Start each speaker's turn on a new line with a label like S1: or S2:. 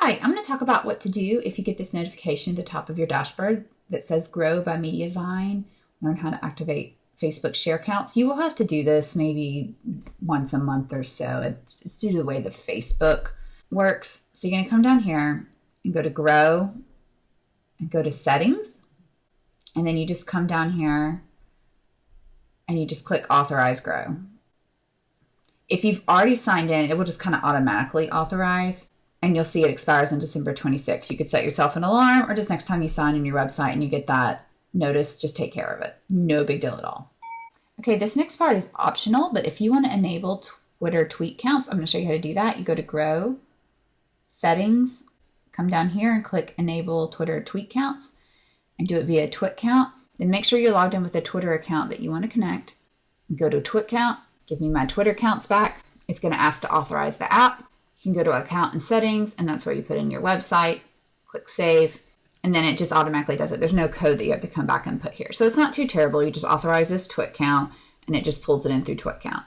S1: Hi, I'm going to talk about what to do if you get this notification at the top of your dashboard that says Grow by Mediavine, learn how to activate Facebook share counts. You will have to do this maybe once a month or so. It's due to the way the Facebook works. So you're going to come down here and go to Grow and go to Settings. And then you just come down here and you just click Authorize Grow. If you've already signed in, it will just kind of automatically authorize. And you'll see it expires on December 26th. You could set yourself an alarm, or just next time you sign in your website and you get that notice, just take care of it. No big deal at all. Okay, this next part is optional, but if you want to enable Twitter tweet counts, I'm going to show you how to do that. You go to Grow, Settings, come down here and click Enable Twitter tweet counts and do it via twit count. Then make sure you're logged in with a Twitter account that you want to connect. Go to twit count, give me my Twitter counts back. It's going to ask to authorize the app. You can go to Account and Settings, and that's where you put in your website, click Save, and then it just automatically does it. There's no code that you have to come back and put here. So it's not too terrible. You just authorize this twit count, and it just pulls it in through twit count.